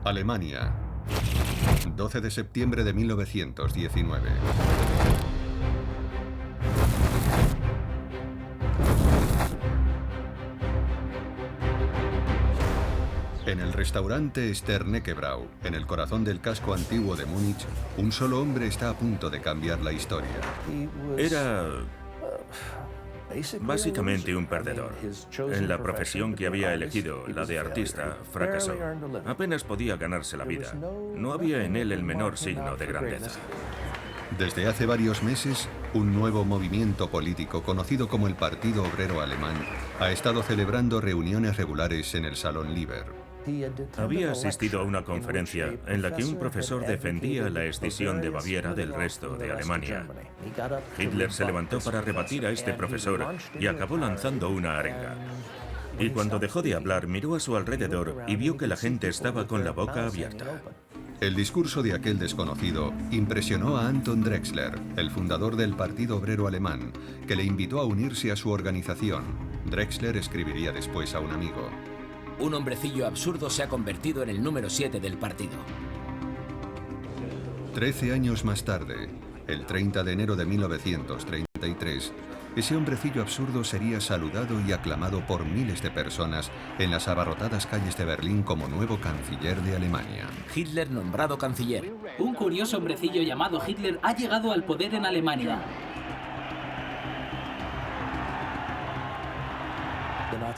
Alemania, 12 de septiembre de 1919. En el restaurante Sterneckebrau, en el corazón del casco antiguo de Múnich, un solo hombre está a punto de cambiar la historia. Era básicamente un perdedor. En la profesión que había elegido, la de artista, fracasó. Apenas podía ganarse la vida. No había en él el menor signo de grandeza. Desde hace varios meses, un nuevo movimiento político conocido como el Partido Obrero Alemán ha estado celebrando reuniones regulares en el Salón Liber. Había asistido a una conferencia en la que un profesor defendía la escisión de Baviera del resto de Alemania. Hitler se levantó para rebatir a este profesor y acabó lanzando una arenga. Y cuando dejó de hablar, miró a su alrededor y vio que la gente estaba con la boca abierta. El discurso de aquel desconocido impresionó a Anton Drexler, el fundador del Partido Obrero Alemán, que le invitó a unirse a su organización. Drexler escribiría después a un amigo: un hombrecillo absurdo se ha convertido en el número 7 del partido. 13 años más tarde, el 30 de enero de 1933, ese hombrecillo absurdo sería saludado y aclamado por miles de personas en las abarrotadas calles de Berlín como nuevo canciller de Alemania. Hitler nombrado canciller. Un curioso hombrecillo llamado Hitler ha llegado al poder en Alemania.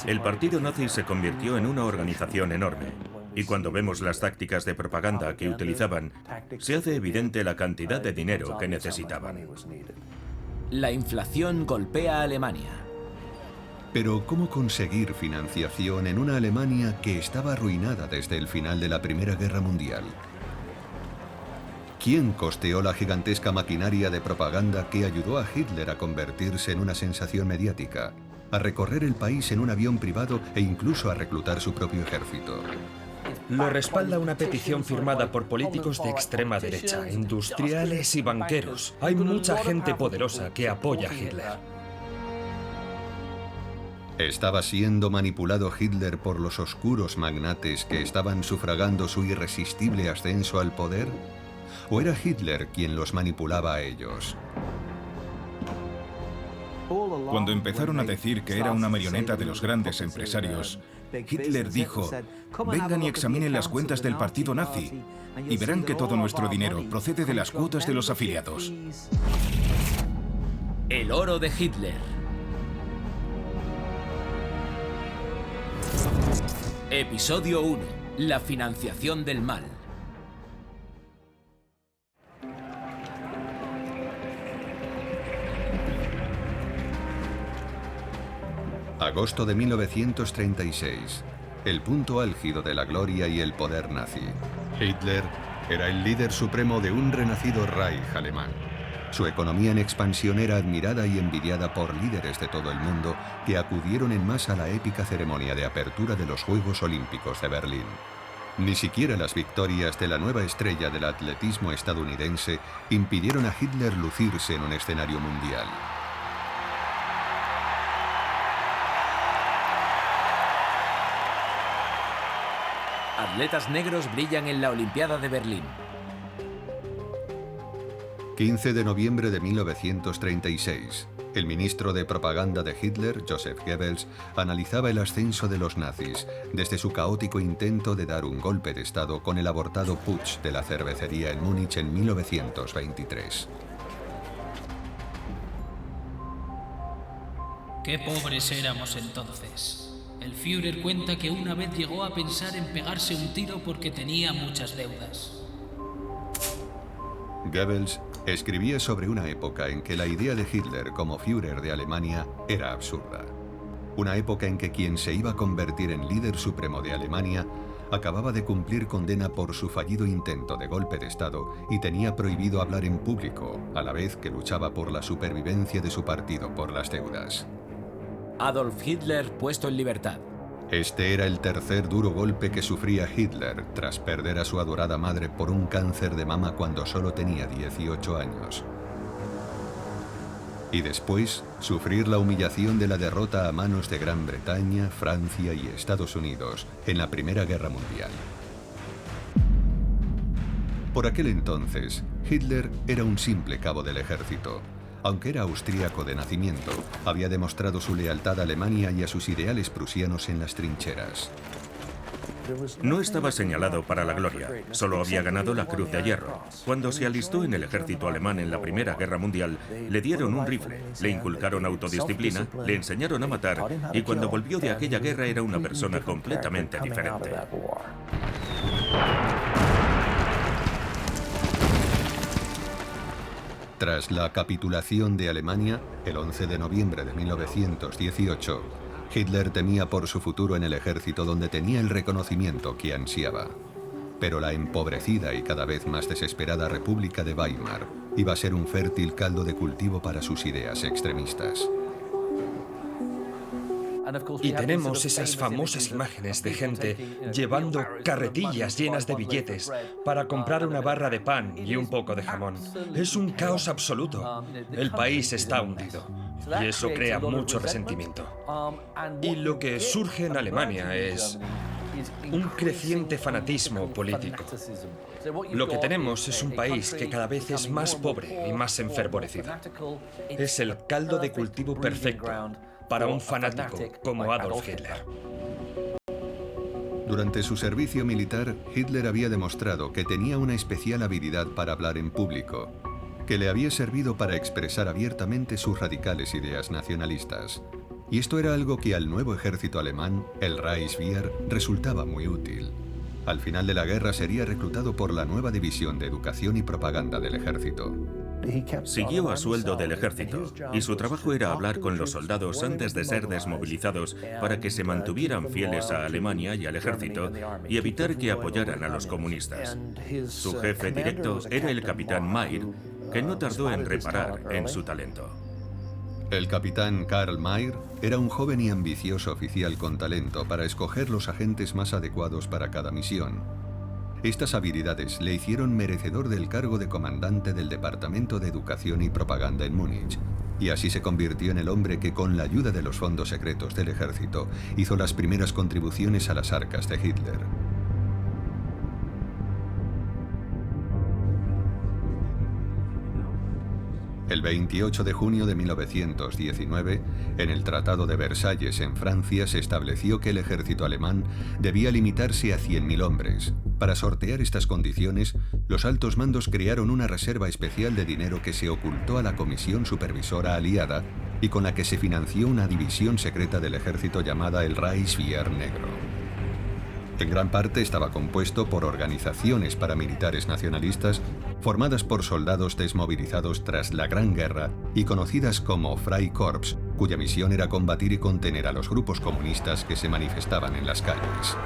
El partido nazi se convirtió en una organización enorme. Y cuando vemos las tácticas de propaganda que utilizaban, se hace evidente la cantidad de dinero que necesitaban. La inflación golpea a Alemania. Pero ¿cómo conseguir financiación en una Alemania que estaba arruinada desde el final de la Primera Guerra Mundial? ¿Quién costeó la gigantesca maquinaria de propaganda que ayudó a Hitler a convertirse en una sensación mediática, a recorrer el país en un avión privado e incluso a reclutar su propio ejército? Lo respalda una petición firmada por políticos de extrema derecha, industriales y banqueros. Hay mucha gente poderosa que apoya a Hitler. ¿Estaba siendo manipulado Hitler por los oscuros magnates que estaban sufragando su irresistible ascenso al poder? ¿O era Hitler quien los manipulaba a ellos? Cuando empezaron a decir que era una marioneta de los grandes empresarios, Hitler dijo: vengan y examinen las cuentas del partido nazi y verán que todo nuestro dinero procede de las cuotas de los afiliados. El oro de Hitler. Episodio 1. La financiación del mal. Agosto de 1936, el punto álgido de la gloria y el poder nazi. Hitler era el líder supremo de un renacido Reich alemán. Su economía en expansión era admirada y envidiada por líderes de todo el mundo que acudieron en masa a la épica ceremonia de apertura de los Juegos Olímpicos de Berlín. Ni siquiera las victorias de la nueva estrella del atletismo estadounidense impidieron a Hitler lucirse en un escenario mundial. Atletas negros brillan en la Olimpiada de Berlín. 15 de noviembre de 1936. El ministro de propaganda de Hitler, Joseph Goebbels, analizaba el ascenso de los nazis desde su caótico intento de dar un golpe de Estado con el abortado putsch de la cervecería en Múnich en 1923. Qué pobres éramos entonces. El Führer cuenta que una vez llegó a pensar en pegarse un tiro porque tenía muchas deudas. Goebbels escribía sobre una época en que la idea de Hitler como Führer de Alemania era absurda. Una época en que quien se iba a convertir en líder supremo de Alemania acababa de cumplir condena por su fallido intento de golpe de Estado y tenía prohibido hablar en público, a la vez que luchaba por la supervivencia de su partido por las deudas. Adolf Hitler puesto en libertad. Este era el tercer duro golpe que sufría Hitler tras perder a su adorada madre por un cáncer de mama cuando solo tenía 18 años. Y después, sufrir la humillación de la derrota a manos de Gran Bretaña, Francia y Estados Unidos en la Primera Guerra Mundial. Por aquel entonces, Hitler era un simple cabo del ejército. Aunque era austríaco de nacimiento, había demostrado su lealtad a Alemania y a sus ideales prusianos en las trincheras. No estaba señalado para la gloria, solo había ganado la Cruz de Hierro. Cuando se alistó en el ejército alemán en la Primera Guerra Mundial, le dieron un rifle, le inculcaron autodisciplina, le enseñaron a matar y cuando volvió de aquella guerra era una persona completamente diferente. Tras la capitulación de Alemania, el 11 de noviembre de 1918, Hitler temía por su futuro en el ejército donde tenía el reconocimiento que ansiaba. Pero la empobrecida y cada vez más desesperada República de Weimar iba a ser un fértil caldo de cultivo para sus ideas extremistas. Y tenemos esas famosas imágenes de gente llevando carretillas llenas de billetes para comprar una barra de pan y un poco de jamón. Es un caos absoluto. El país está hundido y eso crea mucho resentimiento. Y lo que surge en Alemania es un creciente fanatismo político. Lo que tenemos es un país que cada vez es más pobre y más enfervorecido. Es el caldo de cultivo perfecto para un fanático como Adolf Hitler. Durante su servicio militar, Hitler había demostrado que tenía una especial habilidad para hablar en público, que le había servido para expresar abiertamente sus radicales ideas nacionalistas. Y esto era algo que al nuevo ejército alemán, el Reichswehr, resultaba muy útil. Al final de la guerra sería reclutado por la nueva división de educación y propaganda del ejército. Siguió a sueldo del ejército y su trabajo era hablar con los soldados antes de ser desmovilizados para que se mantuvieran fieles a Alemania y al ejército y evitar que apoyaran a los comunistas. Su jefe directo era el capitán Mayr, que no tardó en reparar en su talento. El capitán Karl Mayr era un joven y ambicioso oficial con talento para escoger los agentes más adecuados para cada misión. Estas habilidades le hicieron merecedor del cargo de comandante del Departamento de Educación y Propaganda en Múnich, y así se convirtió en el hombre que, con la ayuda de los fondos secretos del ejército, hizo las primeras contribuciones a las arcas de Hitler. El 28 de junio de 1919, en el Tratado de Versalles en Francia, se estableció que el ejército alemán debía limitarse a 100.000 hombres. Para sortear estas condiciones, los altos mandos crearon una reserva especial de dinero que se ocultó a la Comisión Supervisora Aliada y con la que se financió una división secreta del ejército llamada el Reichswehr Negro. En gran parte estaba compuesto por organizaciones paramilitares nacionalistas formadas por soldados desmovilizados tras la Gran Guerra y conocidas como Freikorps, cuya misión era combatir y contener a los grupos comunistas que se manifestaban en las calles.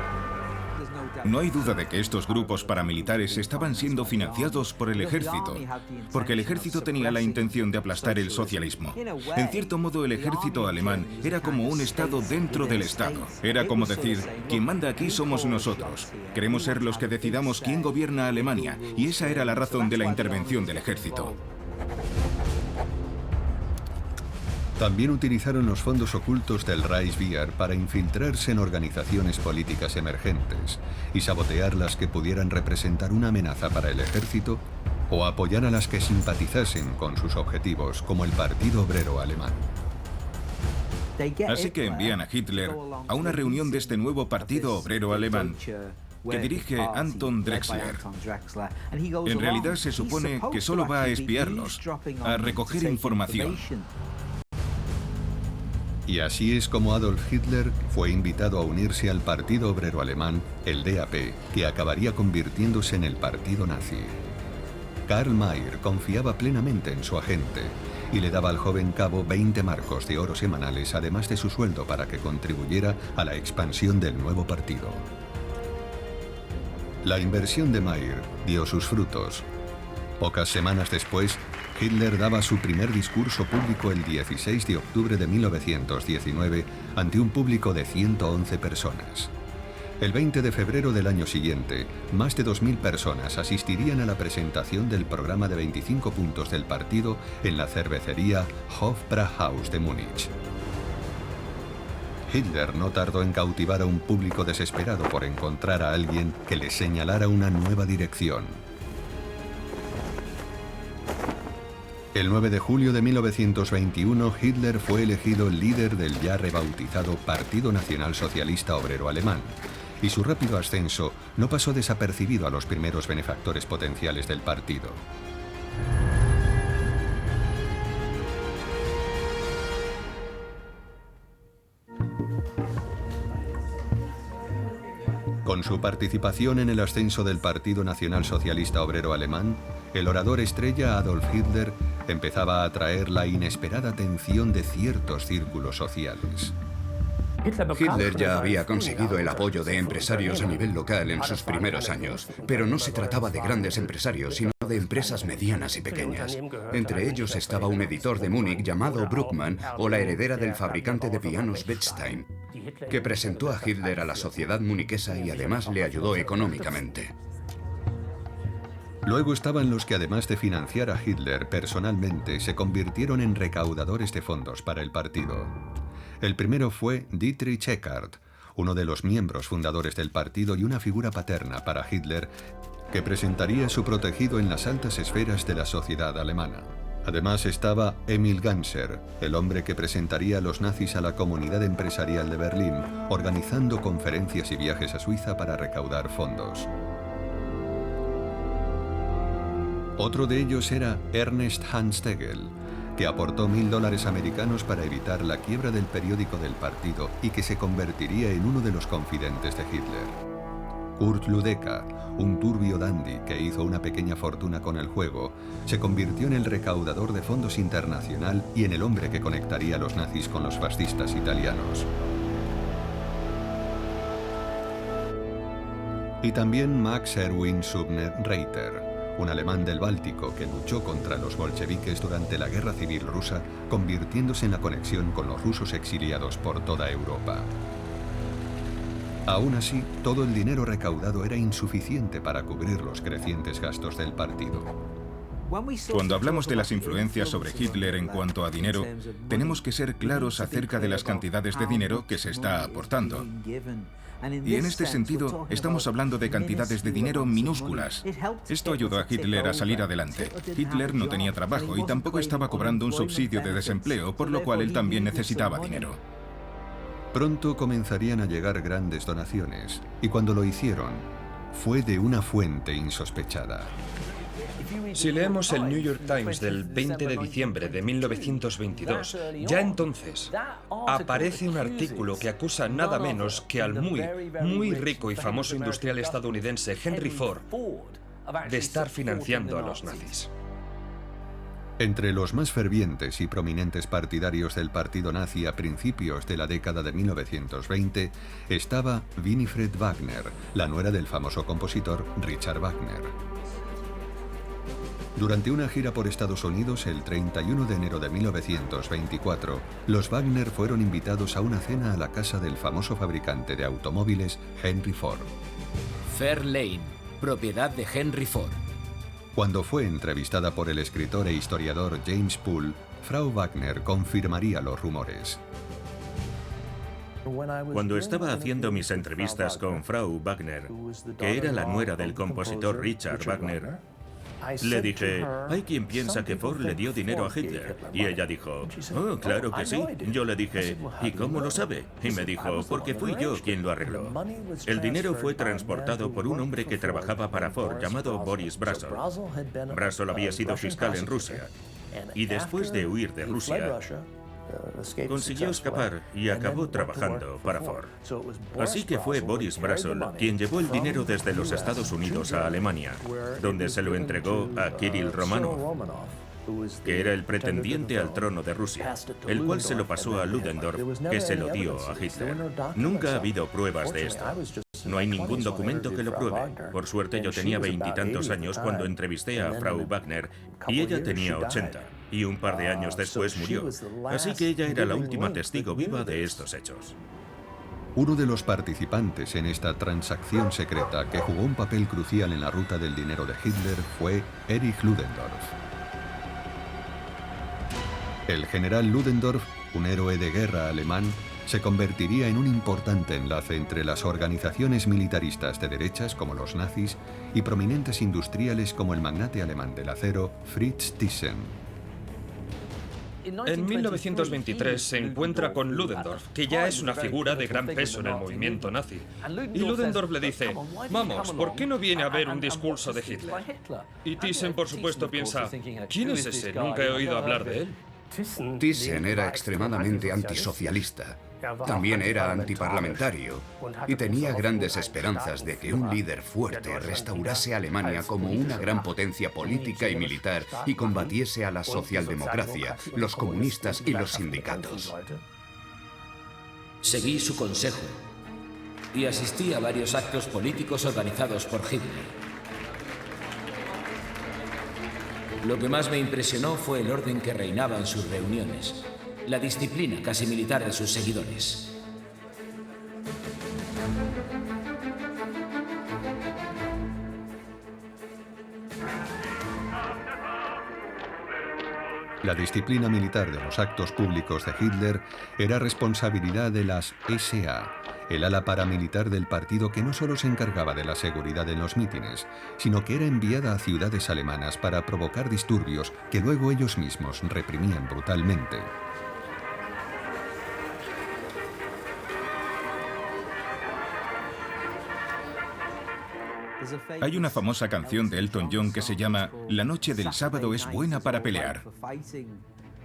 No hay duda de que estos grupos paramilitares estaban siendo financiados por el ejército, porque el ejército tenía la intención de aplastar el socialismo. En cierto modo, el ejército alemán era como un estado dentro del estado. Era como decir, quien manda aquí somos nosotros. Queremos ser los que decidamos quién gobierna Alemania, y esa era la razón de la intervención del ejército. También utilizaron los fondos ocultos del Reichswehr para infiltrarse en organizaciones políticas emergentes y sabotear las que pudieran representar una amenaza para el ejército o apoyar a las que simpatizasen con sus objetivos, como el Partido Obrero Alemán. Así que envían a Hitler a una reunión de este nuevo Partido Obrero Alemán que dirige Anton Drexler. En realidad se supone que solo va a espiarlos, a recoger información. Y así es como Adolf Hitler fue invitado a unirse al Partido Obrero Alemán, el DAP, que acabaría convirtiéndose en el partido nazi. Karl Mayr confiaba plenamente en su agente y le daba al joven cabo 20 marcos de oro semanales, además de su sueldo, para que contribuyera a la expansión del nuevo partido. La inversión de Mayr dio sus frutos. Pocas semanas después, Hitler daba su primer discurso público el 16 de octubre de 1919 ante un público de 111 personas. El 20 de febrero del año siguiente, más de 2.000 personas asistirían a la presentación del programa de 25 puntos del partido en la cervecería Hofbrauhaus de Múnich. Hitler no tardó en cautivar a un público desesperado por encontrar a alguien que le señalara una nueva dirección. El 9 de julio de 1921, Hitler fue elegido líder del ya rebautizado Partido Nacional Socialista Obrero Alemán, y su rápido ascenso no pasó desapercibido a los primeros benefactores potenciales del partido. Con su participación en el ascenso del Partido Nacional Socialista Obrero Alemán, el orador estrella Adolf Hitler empezaba a atraer la inesperada atención de ciertos círculos sociales. Hitler ya había conseguido el apoyo de empresarios a nivel local en sus primeros años, pero no se trataba de grandes empresarios, sino de empresas medianas y pequeñas. Entre ellos estaba un editor de Múnich llamado Bruckmann o la heredera del fabricante de pianos Bechstein, que presentó a Hitler a la sociedad muniquesa y además le ayudó económicamente. Luego estaban los que, además de financiar a Hitler personalmente, se convirtieron en recaudadores de fondos para el partido. El primero fue Dietrich Eckart, uno de los miembros fundadores del partido y una figura paterna para Hitler, que presentaría a su protegido en las altas esferas de la sociedad alemana. Además estaba Emil Ganser, el hombre que presentaría a los nazis a la comunidad empresarial de Berlín, organizando conferencias y viajes a Suiza para recaudar fondos. Otro de ellos era Ernest Hans Tegel, que aportó $1000 americanos para evitar la quiebra del periódico del partido y que se convertiría en uno de los confidentes de Hitler. Kurt Ludeka, un turbio dandy que hizo una pequeña fortuna con el juego, se convirtió en el recaudador de fondos internacional y en el hombre que conectaría a los nazis con los fascistas italianos. Y también Max Erwin Subner Reiter, un alemán del Báltico que luchó contra los bolcheviques durante la Guerra Civil Rusa, convirtiéndose en la conexión con los rusos exiliados por toda Europa. Aún así, todo el dinero recaudado era insuficiente para cubrir los crecientes gastos del partido. Cuando hablamos de las influencias sobre Hitler en cuanto a dinero, tenemos que ser claros acerca de las cantidades de dinero que se está aportando. Y en este sentido, estamos hablando de cantidades de dinero minúsculas. Esto ayudó a Hitler a salir adelante. Hitler no tenía trabajo y tampoco estaba cobrando un subsidio de desempleo, por lo cual él también necesitaba dinero. Pronto comenzarían a llegar grandes donaciones, y cuando lo hicieron, fue de una fuente insospechada. Si leemos el New York Times del 20 de diciembre de 1922, ya entonces aparece un artículo que acusa nada menos que al muy rico y famoso industrial estadounidense Henry Ford de estar financiando a los nazis. Entre los más fervientes y prominentes partidarios del partido nazi a principios de la década de 1920 estaba Winifred Wagner, la nuera del famoso compositor Richard Wagner. Durante una gira por Estados Unidos el 31 de enero de 1924, los Wagner fueron invitados a una cena a la casa del famoso fabricante de automóviles Henry Ford. Fairlane, propiedad de Henry Ford. Cuando fue entrevistada por el escritor e historiador James Poole, Frau Wagner confirmaría los rumores. Cuando estaba haciendo mis entrevistas con Frau Wagner, que era la nuera del compositor Richard Wagner, le dije, hay quien piensa que Ford le dio dinero a Hitler. Y ella dijo, oh, claro que sí. Yo le dije, ¿y cómo lo sabe? Y me dijo, porque fui yo quien lo arregló. El dinero fue transportado por un hombre que trabajaba para Ford llamado Boris Brasov. Brasov había sido fiscal en Rusia. Y después de huir de Rusia, consiguió escapar y acabó trabajando para Ford. Así que fue Boris Brasov quien llevó el dinero desde los Estados Unidos a Alemania, donde se lo entregó a Kirill Romanov, que era el pretendiente al trono de Rusia, el cual se lo pasó a Ludendorff, que se lo dio a Hitler. Nunca ha habido pruebas de esto. No hay ningún documento que lo pruebe. Por suerte yo tenía 20 y tantos años cuando entrevisté a Frau Wagner y ella tenía 80. Y un par de años después murió. Así que ella era la última testigo viva de estos hechos. Uno de los participantes en esta transacción secreta que jugó un papel crucial en la ruta del dinero de Hitler fue Erich Ludendorff. El general Ludendorff, un héroe de guerra alemán, se convertiría en un importante enlace entre las organizaciones militaristas de derechas como los nazis y prominentes industriales como el magnate alemán del acero Fritz Thyssen. En 1923 se encuentra con Ludendorff, que ya es una figura de gran peso en el movimiento nazi. Y Ludendorff le dice, vamos, ¿por qué no viene a ver un discurso de Hitler? Y Thyssen, por supuesto, piensa, ¿quién es ese? Nunca he oído hablar de él. Thyssen era extremadamente antisocialista. También era antiparlamentario y tenía grandes esperanzas de que un líder fuerte restaurase a Alemania como una gran potencia política y militar y combatiese a la socialdemocracia, los comunistas y los sindicatos. Seguí su consejo y asistí a varios actos políticos organizados por Hitler. Lo que más me impresionó fue el orden que reinaba en sus reuniones, la disciplina casi militar de sus seguidores. La disciplina militar de los actos públicos de Hitler era responsabilidad de las SA, el ala paramilitar del partido que no solo se encargaba de la seguridad en los mítines, sino que era enviada a ciudades alemanas para provocar disturbios que luego ellos mismos reprimían brutalmente. Hay una famosa canción de Elton John que se llama La noche del sábado es buena para pelear.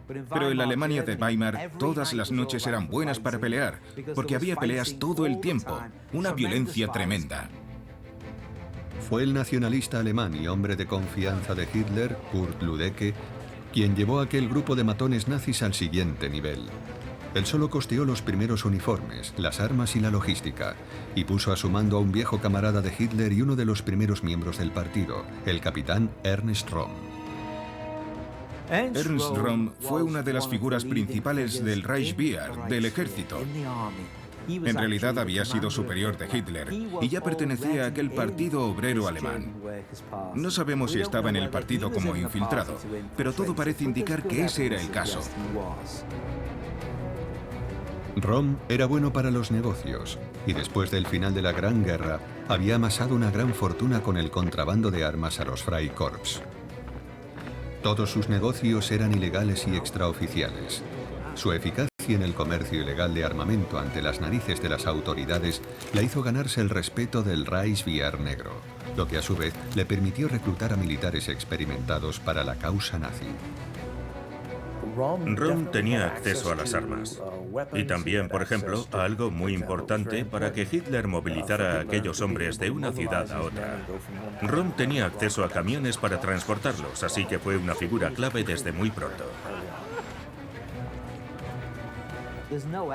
Pero en la Alemania de Weimar, todas las noches eran buenas para pelear, porque había peleas todo el tiempo, una violencia tremenda. Fue el nacionalista alemán y hombre de confianza de Hitler, Kurt Lüdecke, quien llevó a aquel grupo de matones nazis al siguiente nivel. Él solo costeó los primeros uniformes, las armas y la logística, y puso a su mando a un viejo camarada de Hitler y uno de los primeros miembros del partido, el capitán Ernst Röhm. Ernst Röhm fue una de las figuras principales del Reichswehr, del ejército. En realidad había sido superior de Hitler y ya pertenecía a aquel partido obrero alemán. No sabemos si estaba en el partido como infiltrado, pero todo parece indicar que ese era el caso. Röhm era bueno para los negocios y después del final de la Gran Guerra había amasado una gran fortuna con el contrabando de armas a los Freikorps. Todos sus negocios eran ilegales y extraoficiales. Su eficacia en el comercio ilegal de armamento ante las narices de las autoridades la hizo ganarse el respeto del Reichswehr negro, lo que a su vez le permitió reclutar a militares experimentados para la causa nazi. Röhm tenía acceso a las armas y también, por ejemplo, a algo muy importante para que Hitler movilizara a aquellos hombres de una ciudad a otra. Röhm tenía acceso a camiones para transportarlos, así que fue una figura clave desde muy pronto.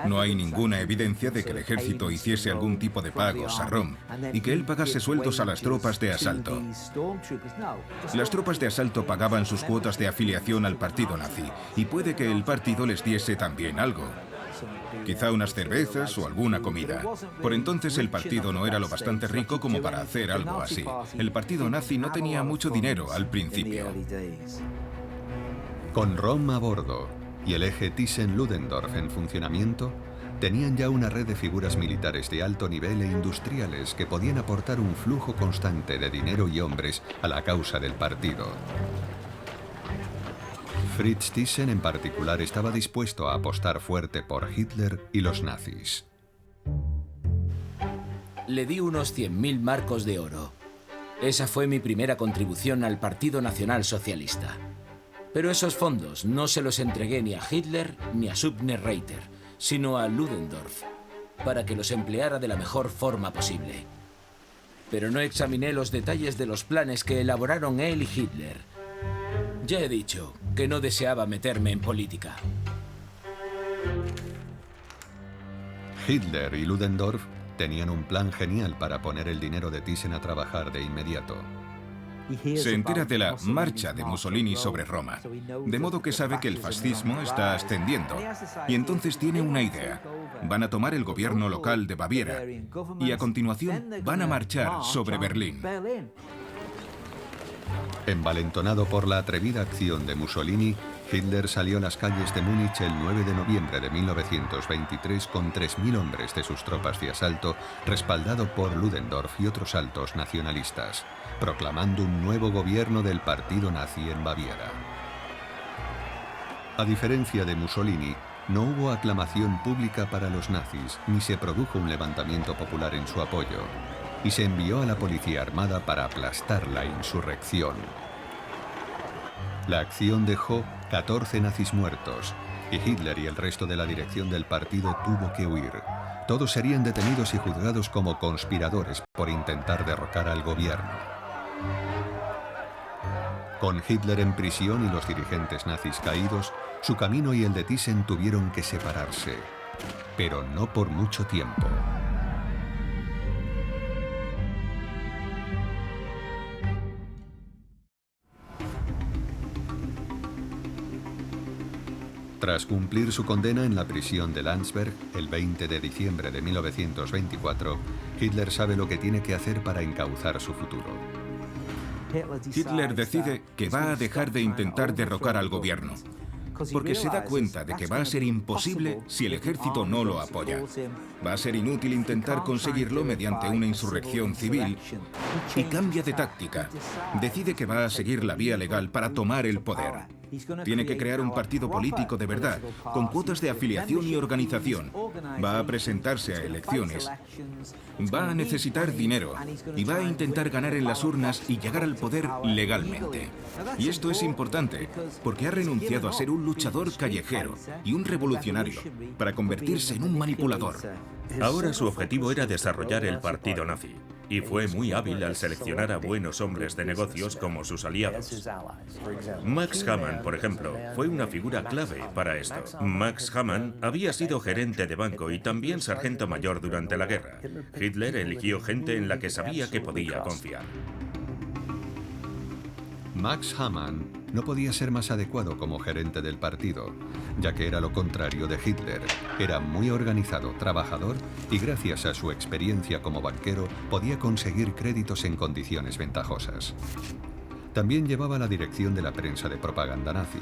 No hay ninguna evidencia de que el ejército hiciese algún tipo de pagos a Röhm y que él pagase sueldos a las tropas de asalto. Las tropas de asalto pagaban sus cuotas de afiliación al partido nazi y puede que el partido les diese también algo. Quizá unas cervezas o alguna comida. Por entonces el partido no era lo bastante rico como para hacer algo así. El partido nazi no tenía mucho dinero al principio. Con Röhm a bordo y el eje Thyssen-Ludendorff en funcionamiento, tenían ya una red de figuras militares de alto nivel e industriales que podían aportar un flujo constante de dinero y hombres a la causa del partido. Fritz Thyssen en particular estaba dispuesto a apostar fuerte por Hitler y los nazis. Le di unos 100.000 marcos de oro. Esa fue mi primera contribución al Partido Nacional Socialista. Pero esos fondos no se los entregué ni a Hitler ni a Subner-Reiter, sino a Ludendorff, para que los empleara de la mejor forma posible. Pero no examiné los detalles de los planes que elaboraron él y Hitler. Ya he dicho que no deseaba meterme en política. Hitler y Ludendorff tenían un plan genial para poner el dinero de Thyssen a trabajar de inmediato. Se entera de la marcha de Mussolini sobre Roma, de modo que sabe que el fascismo está ascendiendo, y entonces tiene una idea. Van a tomar el gobierno local de Baviera, y a continuación van a marchar sobre Berlín. Envalentonado por la atrevida acción de Mussolini, Hitler salió a las calles de Múnich el 9 de noviembre de 1923 con 3.000 hombres de sus tropas de asalto, respaldado por Ludendorff y otros altos nacionalistas, proclamando un nuevo gobierno del partido nazi en Baviera. A diferencia de Mussolini, no hubo aclamación pública para los nazis, ni se produjo un levantamiento popular en su apoyo, y se envió a la policía armada para aplastar la insurrección. La acción dejó 14 nazis muertos, y Hitler y el resto de la dirección del partido tuvo que huir. Todos serían detenidos y juzgados como conspiradores por intentar derrocar al gobierno. Con Hitler en prisión y los dirigentes nazis caídos, su camino y el de Thyssen tuvieron que separarse, pero no por mucho tiempo. Tras cumplir su condena en la prisión de Landsberg, el 20 de diciembre de 1924, Hitler sabe lo que tiene que hacer para encauzar su futuro. Hitler decide que va a dejar de intentar derrocar al gobierno, porque se da cuenta de que va a ser imposible si el ejército no lo apoya. Va a ser inútil intentar conseguirlo mediante una insurrección civil y cambia de táctica. Decide que va a seguir la vía legal para tomar el poder. Tiene que crear un partido político de verdad, con cuotas de afiliación y organización. Va a presentarse a elecciones. Va a necesitar dinero y va a intentar ganar en las urnas y llegar al poder legalmente. Y esto es importante, porque ha renunciado a ser un luchador callejero y un revolucionario para convertirse en un manipulador. Ahora su objetivo era desarrollar el partido nazi, y fue muy hábil al seleccionar a buenos hombres de negocios como sus aliados. Max Hammann, por ejemplo, fue una figura clave para esto. Max Hammann había sido gerente de banco y también sargento mayor durante la guerra. Hitler eligió gente en la que sabía que podía confiar. Max Hammann no podía ser más adecuado como gerente del partido, ya que era lo contrario de Hitler. Era muy organizado, trabajador y gracias a su experiencia como banquero podía conseguir créditos en condiciones ventajosas. También llevaba la dirección de la prensa de propaganda nazi.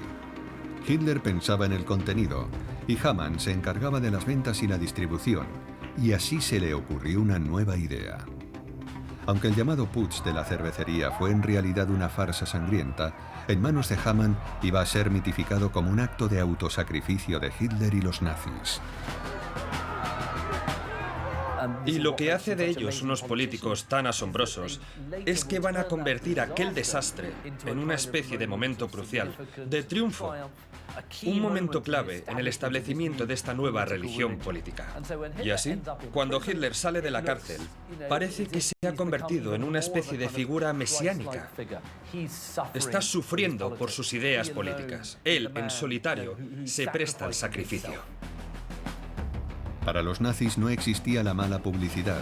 Hitler pensaba en el contenido y Hammann se encargaba de las ventas y la distribución, y así se le ocurrió una nueva idea. Aunque el llamado putsch de la cervecería fue en realidad una farsa sangrienta, en manos de Hammann iba a ser mitificado como un acto de autosacrificio de Hitler y los nazis. Y lo que hace de ellos unos políticos tan asombrosos es que van a convertir aquel desastre en una especie de momento crucial, de triunfo, un momento clave en el establecimiento de esta nueva religión política. Y así, cuando Hitler sale de la cárcel, parece que se ha convertido en una especie de figura mesiánica. Está sufriendo por sus ideas políticas. Él, en solitario, se presta al sacrificio. Para los nazis no existía la mala publicidad,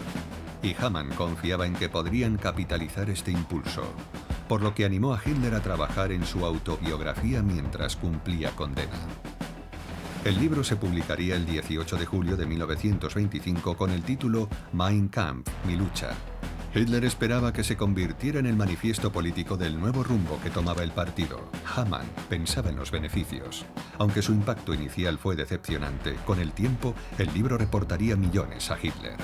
y Hammann confiaba en que podrían capitalizar este impulso, por lo que animó a Hitler a trabajar en su autobiografía mientras cumplía condena. El libro se publicaría el 18 de julio de 1925 con el título Mein Kampf, mi lucha. Hitler esperaba que se convirtiera en el manifiesto político del nuevo rumbo que tomaba el partido. Hammann pensaba en los beneficios. Aunque su impacto inicial fue decepcionante, con el tiempo el libro reportaría millones a Hitler.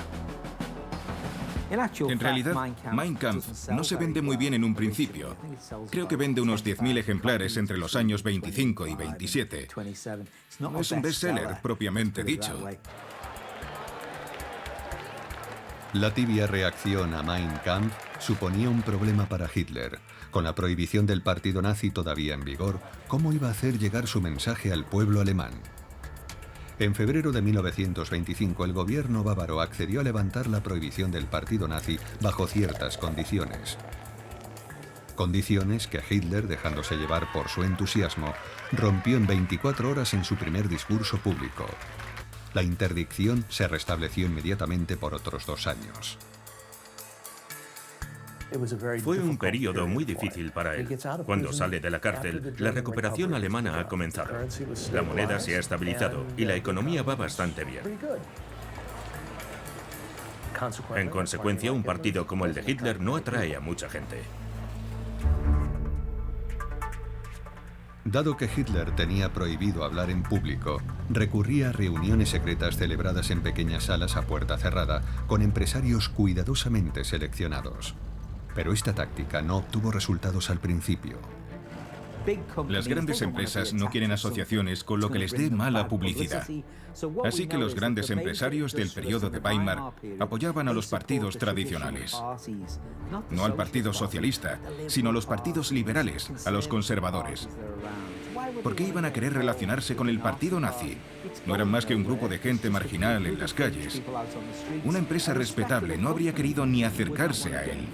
En realidad, Mein Kampf no se vende muy bien en un principio. Creo que vende unos 10.000 ejemplares entre los años 25 y 27. No es un bestseller propiamente dicho. La tibia reacción a Mein Kampf suponía un problema para Hitler. Con la prohibición del partido nazi todavía en vigor, ¿cómo iba a hacer llegar su mensaje al pueblo alemán? En febrero de 1925, el gobierno bávaro accedió a levantar la prohibición del partido nazi bajo ciertas condiciones. Condiciones que Hitler, dejándose llevar por su entusiasmo, rompió en 24 horas en su primer discurso público. La interdicción se restableció inmediatamente por otros 2 años. Fue un periodo muy difícil para él. Cuando sale de la cárcel, la recuperación alemana ha comenzado. La moneda se ha estabilizado y la economía va bastante bien. En consecuencia, un partido como el de Hitler no atrae a mucha gente. Dado que Hitler tenía prohibido hablar en público, recurría a reuniones secretas celebradas en pequeñas salas a puerta cerrada con empresarios cuidadosamente seleccionados. Pero esta táctica no obtuvo resultados al principio. Las grandes empresas no quieren asociaciones con lo que les dé mala publicidad. Así que los grandes empresarios del periodo de Weimar apoyaban a los partidos tradicionales. No al Partido Socialista, sino a los partidos liberales, a los conservadores. ¿Por qué iban a querer relacionarse con el partido nazi? No eran más que un grupo de gente marginal en las calles. Una empresa respetable no habría querido ni acercarse a él.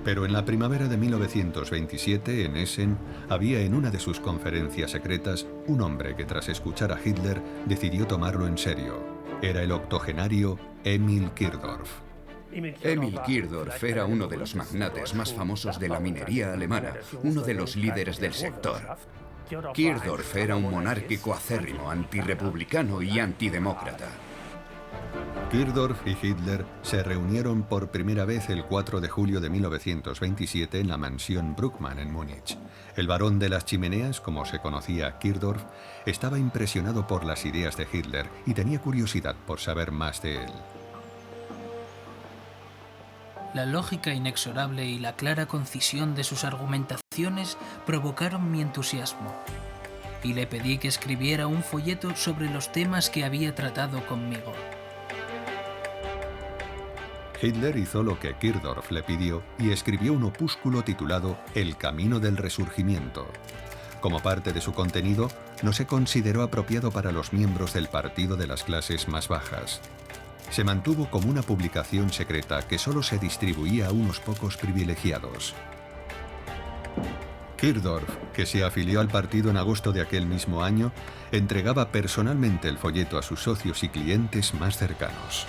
Pero en la primavera de 1927, en Essen, había en una de sus conferencias secretas un hombre que tras escuchar a Hitler decidió tomarlo en serio. Era el octogenario Emil Kirdorf. Emil Kirdorf era uno de los magnates más famosos de la minería alemana, uno de los líderes del sector. Kirdorf era un monárquico acérrimo, antirrepublicano y antidemócrata. Kirdorf y Hitler se reunieron por primera vez el 4 de julio de 1927 en la mansión Bruckmann en Múnich. El barón de las chimeneas, como se conocía a Kirdorf, estaba impresionado por las ideas de Hitler y tenía curiosidad por saber más de él. La lógica inexorable y la clara concisión de sus argumentaciones provocaron mi entusiasmo, y le pedí que escribiera un folleto sobre los temas que había tratado conmigo. Hitler hizo lo que Kirdorf le pidió y escribió un opúsculo titulado El Camino del Resurgimiento. Como parte de su contenido, no se consideró apropiado para los miembros del partido de las clases más bajas. Se mantuvo como una publicación secreta que solo se distribuía a unos pocos privilegiados. Kirdorf, que se afilió al partido en agosto de aquel mismo año, entregaba personalmente el folleto a sus socios y clientes más cercanos.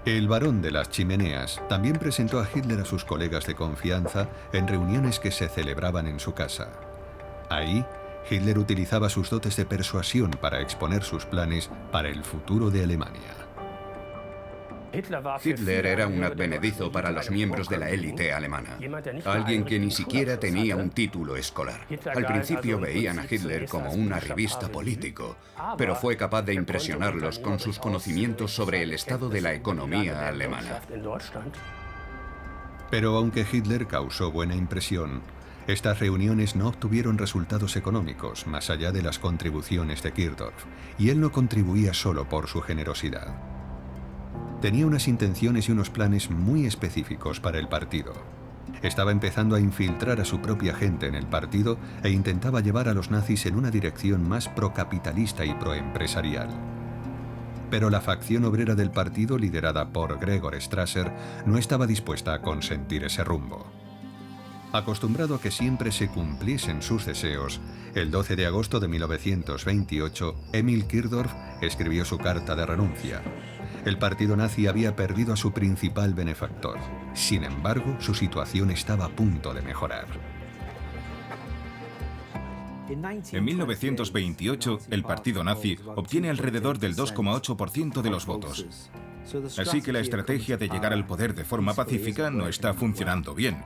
El barón de las chimeneas también presentó a Hitler a sus colegas de confianza en reuniones que se celebraban en su casa. Ahí, Hitler utilizaba sus dotes de persuasión para exponer sus planes para el futuro de Alemania. Hitler era un advenedizo para los miembros de la élite alemana, alguien que ni siquiera tenía un título escolar. Al principio veían a Hitler como un arribista político, pero fue capaz de impresionarlos con sus conocimientos sobre el estado de la economía alemana. Pero aunque Hitler causó buena impresión, estas reuniones no obtuvieron resultados económicos más allá de las contribuciones de Kirdorf, y él no contribuía solo por su generosidad. Tenía unas intenciones y unos planes muy específicos para el partido. Estaba empezando a infiltrar a su propia gente en el partido e intentaba llevar a los nazis en una dirección más procapitalista y proempresarial. Pero la facción obrera del partido, liderada por Gregor Strasser, no estaba dispuesta a consentir ese rumbo. Acostumbrado a que siempre se cumpliesen sus deseos, el 12 de agosto de 1928, Emil Kirdorf escribió su carta de renuncia. El partido nazi había perdido a su principal benefactor. Sin embargo, su situación estaba a punto de mejorar. En 1928, el partido nazi obtiene alrededor del 2,8% de los votos. Así que la estrategia de llegar al poder de forma pacífica no está funcionando bien.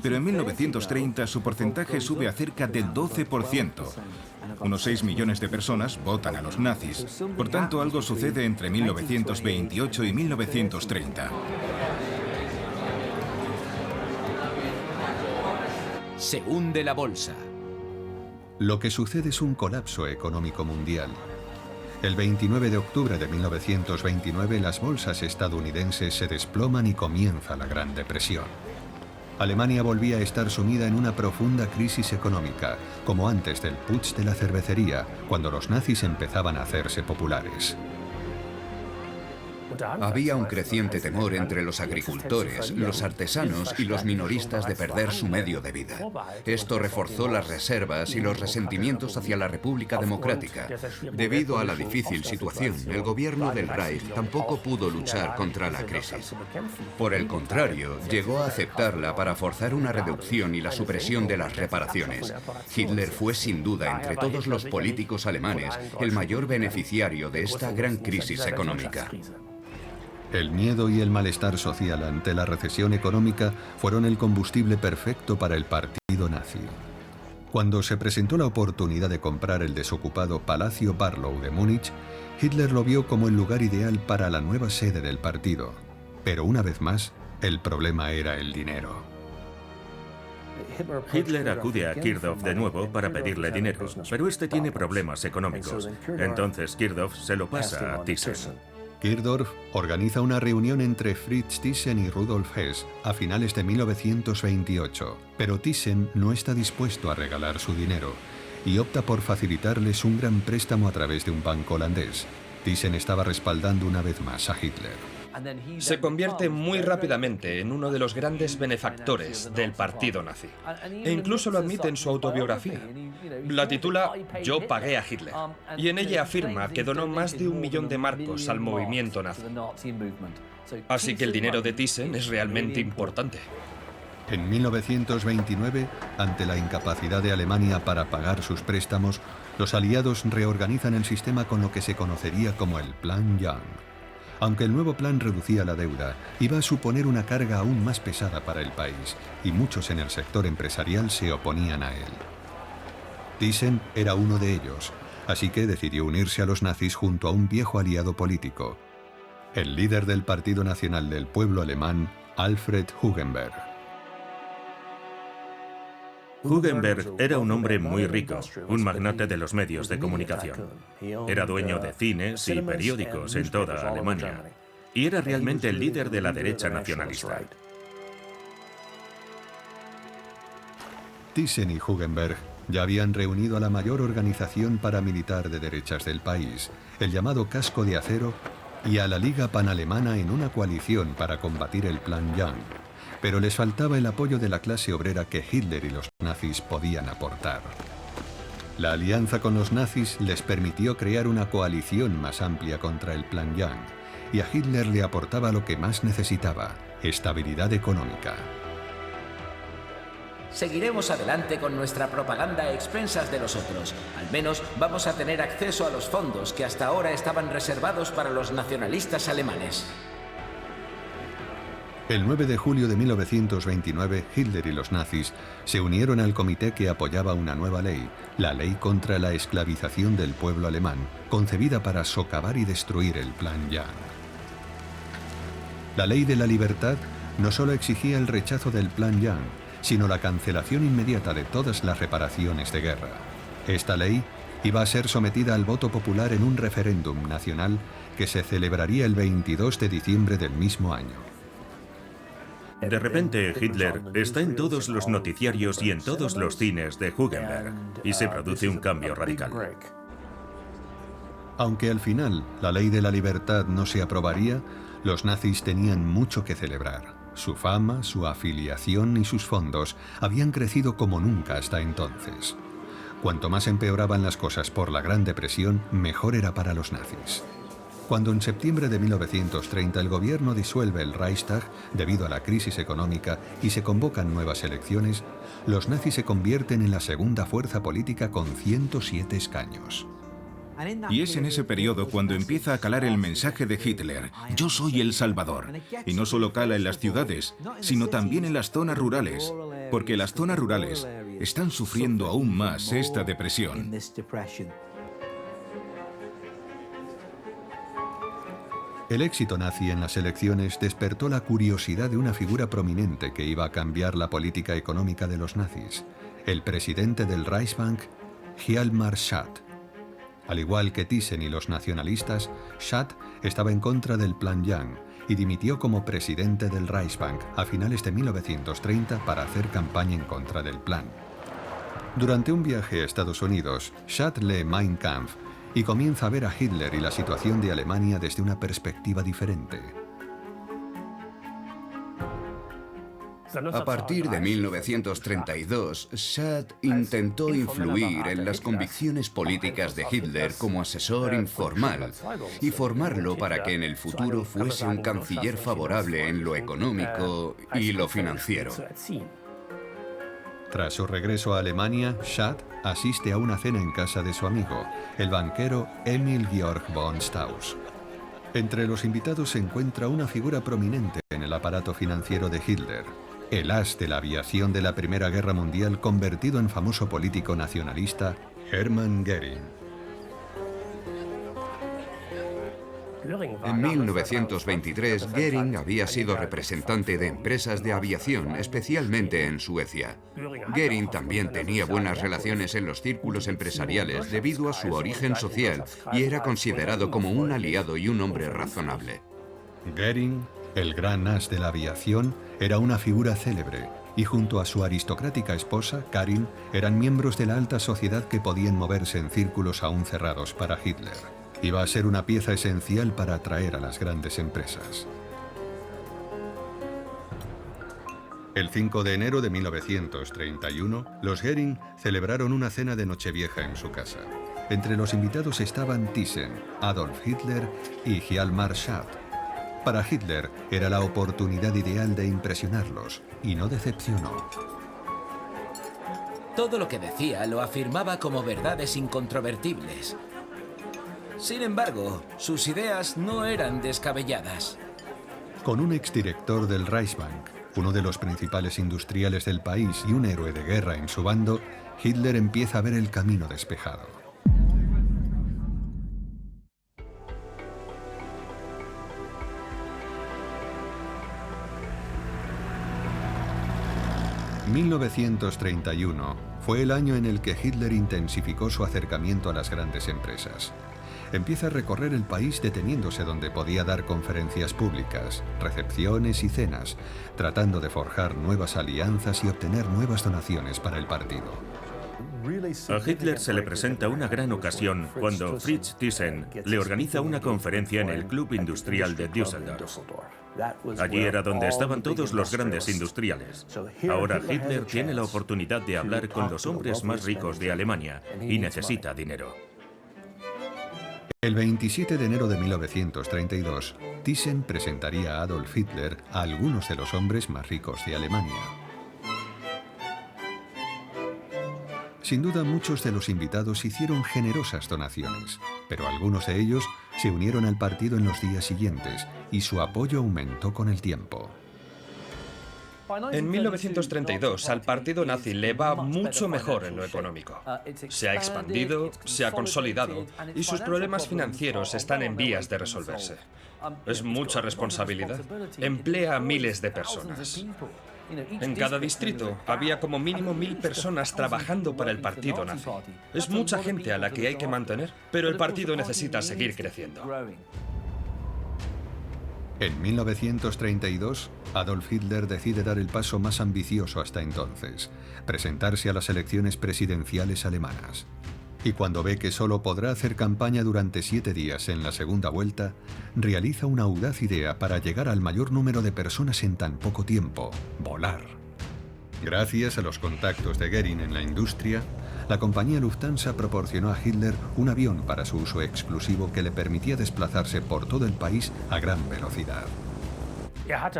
Pero en 1930 su porcentaje sube a cerca del 12%. Unos 6 millones de personas votan a los nazis. Por tanto, algo sucede entre 1928 y 1930. Se hunde la bolsa. Lo que sucede es un colapso económico mundial. El 29 de octubre de 1929 las bolsas estadounidenses se desploman y comienza la Gran Depresión. Alemania volvía a estar sumida en una profunda crisis económica, como antes del putsch de la cervecería, cuando los nazis empezaban a hacerse populares. Había un creciente temor entre los agricultores, los artesanos y los minoristas de perder su medio de vida. Esto reforzó las reservas y los resentimientos hacia la República Democrática. Debido a la difícil situación, el gobierno del Reich tampoco pudo luchar contra la crisis. Por el contrario, llegó a aceptarla para forzar una reducción y la supresión de las reparaciones. Hitler fue sin duda, entre todos los políticos alemanes, el mayor beneficiario de esta gran crisis económica. El miedo y el malestar social ante la recesión económica fueron el combustible perfecto para el partido nazi. Cuando se presentó la oportunidad de comprar el desocupado Palacio Barlow de Múnich, Hitler lo vio como el lugar ideal para la nueva sede del partido. Pero una vez más, el problema era el dinero. Hitler acude a Kirchhoff de nuevo para pedirle dinero, pero este tiene problemas económicos. Entonces Kirchhoff se lo pasa a Thyssen. Kirchhoff organiza una reunión entre Fritz Thyssen y Rudolf Hess a finales de 1928, pero Thyssen no está dispuesto a regalar su dinero y opta por facilitarles un gran préstamo a través de un banco holandés. Thyssen estaba respaldando una vez más a Hitler. Se convierte muy rápidamente en uno de los grandes benefactores del partido nazi. E incluso lo admite en su autobiografía. La titula Yo pagué a Hitler. Y en ella afirma que donó más de 1 millón de marcos al movimiento nazi. Así que el dinero de Thyssen es realmente importante. En 1929, ante la incapacidad de Alemania para pagar sus préstamos, los aliados reorganizan el sistema con lo que se conocería como el Plan Young. Aunque el nuevo plan reducía la deuda, iba a suponer una carga aún más pesada para el país, y muchos en el sector empresarial se oponían a él. Thyssen era uno de ellos, así que decidió unirse a los nazis junto a un viejo aliado político, el líder del Partido Nacional del Pueblo Alemán, Alfred Hugenberg. Hugenberg era un hombre muy rico, un magnate de los medios de comunicación. Era dueño de cines y periódicos en toda Alemania, y era realmente el líder de la derecha nacionalista. Thyssen y Hugenberg ya habían reunido a la mayor organización paramilitar de derechas del país, el llamado Casco de Acero, y a la Liga Panalemana en una coalición para combatir el Plan Young. Pero les faltaba el apoyo de la clase obrera que Hitler y los nazis podían aportar. La alianza con los nazis les permitió crear una coalición más amplia contra el Plan Young, y a Hitler le aportaba lo que más necesitaba: estabilidad económica. Seguiremos adelante con nuestra propaganda a expensas de los otros. Al menos vamos a tener acceso a los fondos que hasta ahora estaban reservados para los nacionalistas alemanes. El 9 de julio de 1929, Hitler y los nazis se unieron al comité que apoyaba una nueva ley, la Ley contra la Esclavización del Pueblo Alemán, concebida para socavar y destruir el Plan Young. La Ley de la Libertad no solo exigía el rechazo del Plan Young, sino la cancelación inmediata de todas las reparaciones de guerra. Esta ley iba a ser sometida al voto popular en un referéndum nacional que se celebraría el 22 de diciembre del mismo año. De repente, Hitler está en todos los noticiarios y en todos los cines de Hugenberg, y se produce un cambio radical. Aunque al final la Ley de la Libertad no se aprobaría, los nazis tenían mucho que celebrar. Su fama, su afiliación y sus fondos habían crecido como nunca hasta entonces. Cuanto más empeoraban las cosas por la Gran Depresión, mejor era para los nazis. Cuando en septiembre de 1930 el gobierno disuelve el Reichstag debido a la crisis económica y se convocan nuevas elecciones, los nazis se convierten en la segunda fuerza política con 107 escaños. Y es en ese periodo cuando empieza a calar el mensaje de Hitler: yo soy el Salvador. Y no solo cala en las ciudades, sino también en las zonas rurales, porque las zonas rurales están sufriendo aún más esta depresión. El éxito nazi en las elecciones despertó la curiosidad de una figura prominente que iba a cambiar la política económica de los nazis: el presidente del Reichsbank, Hjalmar Schacht. Al igual que Thyssen y los nacionalistas, Schacht estaba en contra del Plan Young y dimitió como presidente del Reichsbank a finales de 1930 para hacer campaña en contra del plan. Durante un viaje a Estados Unidos, Schacht lee Mein Kampf y comienza a ver a Hitler y la situación de Alemania desde una perspectiva diferente. A partir de 1932, Schacht intentó influir en las convicciones políticas de Hitler como asesor informal y formarlo para que en el futuro fuese un canciller favorable en lo económico y lo financiero. Tras su regreso a Alemania, Schacht asiste a una cena en casa de su amigo, el banquero Emil Georg von Strauss. Entre los invitados se encuentra una figura prominente en el aparato financiero de Hitler, el as de la aviación de la Primera Guerra Mundial convertido en famoso político nacionalista, Hermann Göring. En 1923, Goering había sido representante de empresas de aviación, especialmente en Suecia. Goering también tenía buenas relaciones en los círculos empresariales debido a su origen social y era considerado como un aliado y un hombre razonable. Goering, el gran as de la aviación, era una figura célebre y junto a su aristocrática esposa, Karin, eran miembros de la alta sociedad que podían moverse en círculos aún cerrados para Hitler. Iba a ser una pieza esencial para atraer a las grandes empresas. El 5 de enero de 1931, los Goering celebraron una cena de Nochevieja en su casa. Entre los invitados estaban Thyssen, Adolf Hitler y Hjalmar Schacht. Para Hitler era la oportunidad ideal de impresionarlos, y no decepcionó. Todo lo que decía lo afirmaba como verdades incontrovertibles. Sin embargo, sus ideas no eran descabelladas. Con un exdirector del Reichsbank, uno de los principales industriales del país y un héroe de guerra en su bando, Hitler empieza a ver el camino despejado. ...1931 fue el año en el que Hitler intensificó su acercamiento a las grandes empresas. Empieza a recorrer el país deteniéndose donde podía dar conferencias públicas, recepciones y cenas, tratando de forjar nuevas alianzas y obtener nuevas donaciones para el partido. A Hitler se le presenta una gran ocasión cuando Fritz Thyssen le organiza una conferencia en el Club Industrial de Düsseldorf. Allí era donde estaban todos los grandes industriales. Ahora Hitler tiene la oportunidad de hablar con los hombres más ricos de Alemania y necesita dinero. El 27 de enero de 1932, Thyssen presentaría a Adolf Hitler a algunos de los hombres más ricos de Alemania. Sin duda, muchos de los invitados hicieron generosas donaciones, pero algunos de ellos se unieron al partido en los días siguientes y su apoyo aumentó con el tiempo. En 1932, al partido nazi le va mucho mejor en lo económico. Se ha expandido, se ha consolidado y sus problemas financieros están en vías de resolverse. Es mucha responsabilidad. Emplea a miles de personas. En cada distrito había como mínimo 1000 personas trabajando para el partido nazi. Es mucha gente a la que hay que mantener, pero el partido necesita seguir creciendo. En 1932, Adolf Hitler decide dar el paso más ambicioso hasta entonces, presentarse a las elecciones presidenciales alemanas. Y cuando ve que solo podrá hacer campaña durante 7 días en la segunda vuelta, realiza una audaz idea para llegar al mayor número de personas en tan poco tiempo: volar. Gracias a los contactos de Goering en la industria, la compañía Lufthansa proporcionó a Hitler un avión para su uso exclusivo que le permitía desplazarse por todo el país a gran velocidad.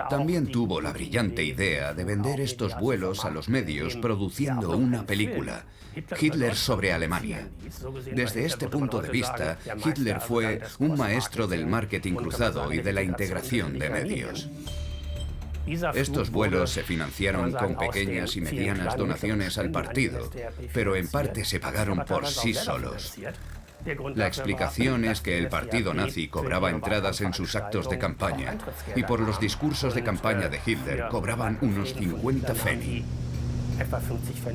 También tuvo la brillante idea de vender estos vuelos a los medios produciendo una película, Hitler sobre Alemania. Desde este punto de vista, Hitler fue un maestro del marketing cruzado y de la integración de medios. Estos vuelos se financiaron con pequeñas y medianas donaciones al partido, pero en parte se pagaron por sí solos. La explicación es que el partido nazi cobraba entradas en sus actos de campaña y por los discursos de campaña de Hitler cobraban unos 50 Pfennig.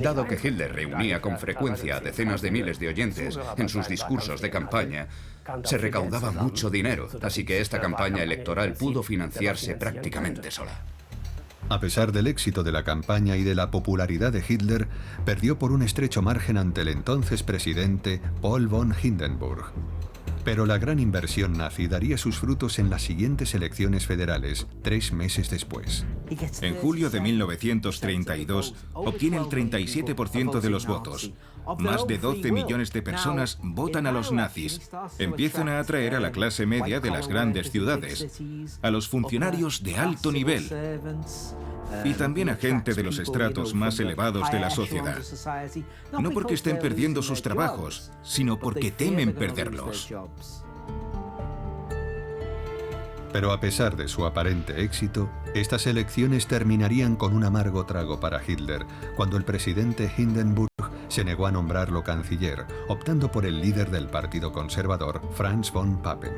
Dado que Hitler reunía con frecuencia a decenas de miles de oyentes en sus discursos de campaña, se recaudaba mucho dinero, así que esta campaña electoral pudo financiarse prácticamente sola. A pesar del éxito de la campaña y de la popularidad de Hitler, perdió por un estrecho margen ante el entonces presidente Paul von Hindenburg. Pero la gran inversión nazi daría sus frutos en las siguientes elecciones federales, 3 meses después. En julio de 1932, obtiene el 37% de los votos. Más de 12 millones de personas votan a los nazis. Empiezan a atraer a la clase media de las grandes ciudades, a los funcionarios de alto nivel y también a gente de los estratos más elevados de la sociedad. No porque estén perdiendo sus trabajos, sino porque temen perderlos. Pero a pesar de su aparente éxito, estas elecciones terminarían con un amargo trago para Hitler, cuando el presidente Hindenburg se negó a nombrarlo canciller, optando por el líder del Partido Conservador, Franz von Papen.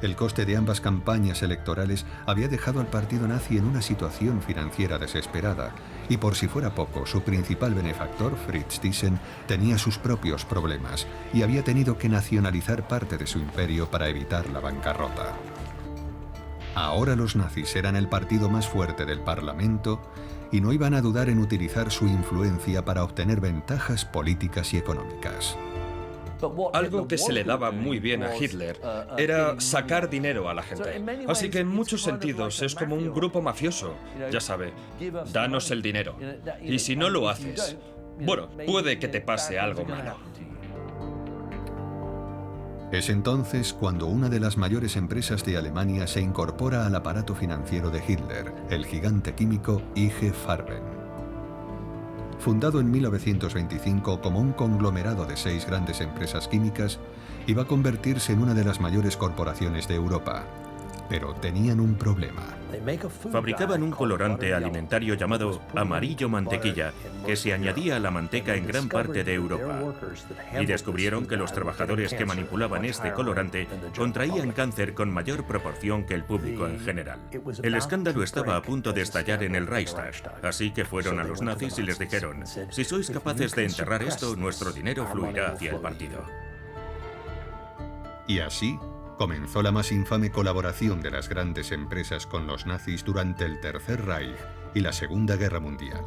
El coste de ambas campañas electorales había dejado al partido nazi en una situación financiera desesperada, y por si fuera poco, su principal benefactor, Fritz Thyssen, tenía sus propios problemas y había tenido que nacionalizar parte de su imperio para evitar la bancarrota. Ahora los nazis eran el partido más fuerte del Parlamento y no iban a dudar en utilizar su influencia para obtener ventajas políticas y económicas. Algo que se le daba muy bien a Hitler era sacar dinero a la gente. Así que en muchos sentidos es como un grupo mafioso. Ya sabe, danos el dinero. Y si no lo haces, bueno, puede que te pase algo malo. Es entonces cuando una de las mayores empresas de Alemania se incorpora al aparato financiero de Hitler, el gigante químico IG Farben. Fundado en 1925 como un conglomerado de 6 grandes empresas químicas, iba a convertirse en una de las mayores corporaciones de Europa. Pero tenían un problema. Fabricaban un colorante alimentario llamado amarillo mantequilla, que se añadía a la manteca en gran parte de Europa. Y descubrieron que los trabajadores que manipulaban este colorante contraían cáncer con mayor proporción que el público en general. El escándalo estaba a punto de estallar en el Reichstag, así que fueron a los nazis y les dijeron: si sois capaces de enterrar esto, nuestro dinero fluirá hacia el partido. Y así comenzó la más infame colaboración de las grandes empresas con los nazis durante el Tercer Reich y la Segunda Guerra Mundial.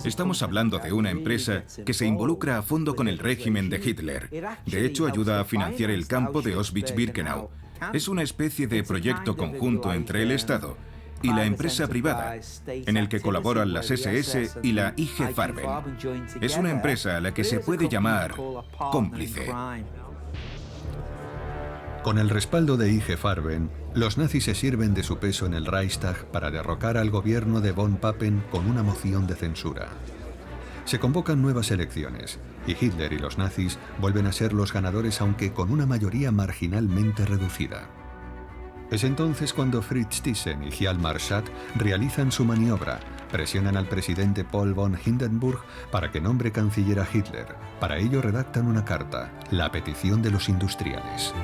Estamos hablando de una empresa que se involucra a fondo con el régimen de Hitler. De hecho, ayuda a financiar el campo de Auschwitz-Birkenau. Es una especie de proyecto conjunto entre el Estado y la empresa privada, en el que colaboran las SS y la IG Farben. Es una empresa a la que se puede llamar cómplice. Con el respaldo de IG Farben, los nazis se sirven de su peso en el Reichstag para derrocar al gobierno de von Papen con una moción de censura. Se convocan nuevas elecciones y Hitler y los nazis vuelven a ser los ganadores, aunque con una mayoría marginalmente reducida. Es entonces cuando Fritz Thyssen y Hjalmar Schacht realizan su maniobra, presionan al presidente Paul von Hindenburg para que nombre canciller a Hitler. Para ello redactan una carta, la petición de los industriales.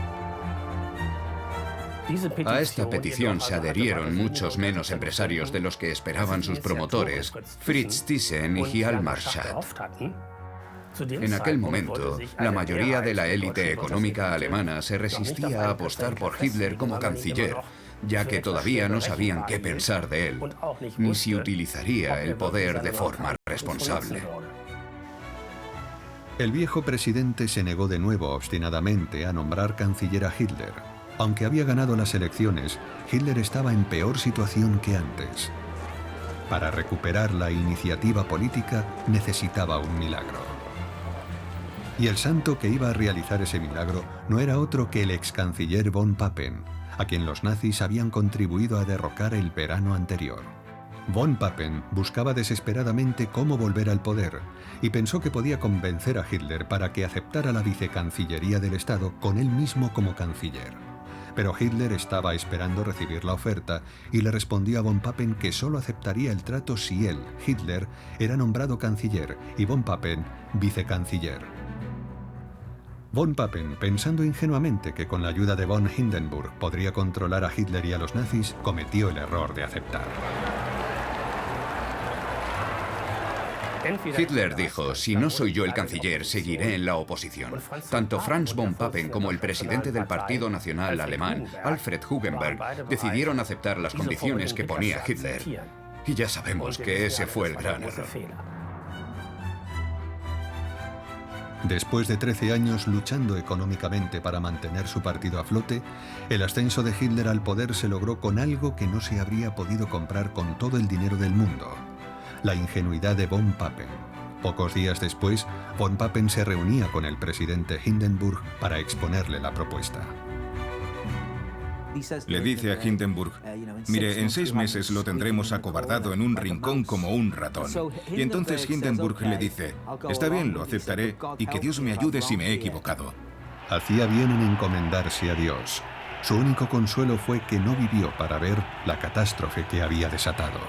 A esta petición se adherieron muchos menos empresarios de los que esperaban sus promotores, Fritz Thyssen y Hjalmar Schacht. En aquel momento, la mayoría de la élite económica alemana se resistía a apostar por Hitler como canciller, ya que todavía no sabían qué pensar de él, ni si utilizaría el poder de forma responsable. El viejo presidente se negó de nuevo obstinadamente a nombrar canciller a Hitler. Aunque había ganado las elecciones, Hitler estaba en peor situación que antes. Para recuperar la iniciativa política necesitaba un milagro. Y el santo que iba a realizar ese milagro no era otro que el ex canciller von Papen, a quien los nazis habían contribuido a derrocar el verano anterior. Von Papen buscaba desesperadamente cómo volver al poder y pensó que podía convencer a Hitler para que aceptara la vicecancillería del Estado con él mismo como canciller. Pero Hitler estaba esperando recibir la oferta y le respondió a von Papen que solo aceptaría el trato si él, Hitler, era nombrado canciller y von Papen vicecanciller. Von Papen, pensando ingenuamente que con la ayuda de von Hindenburg podría controlar a Hitler y a los nazis, cometió el error de aceptar. Hitler dijo: si no soy yo el canciller, seguiré en la oposición. Tanto Franz von Papen como el presidente del Partido Nacional Alemán, Alfred Hugenberg, decidieron aceptar las condiciones que ponía Hitler. Y ya sabemos que ese fue el gran error. Después de 13 años luchando económicamente para mantener su partido a flote, el ascenso de Hitler al poder se logró con algo que no se habría podido comprar con todo el dinero del mundo: la ingenuidad de von Papen. Pocos días después, von Papen se reunía con el presidente Hindenburg para exponerle la propuesta. Le dice a Hindenburg: mire, en 6 meses lo tendremos acobardado en un rincón como un ratón. Y entonces Hindenburg le dice: está bien, lo aceptaré, y que Dios me ayude si me he equivocado. Hacía bien en encomendarse a Dios. Su único consuelo fue que no vivió para ver la catástrofe que había desatado.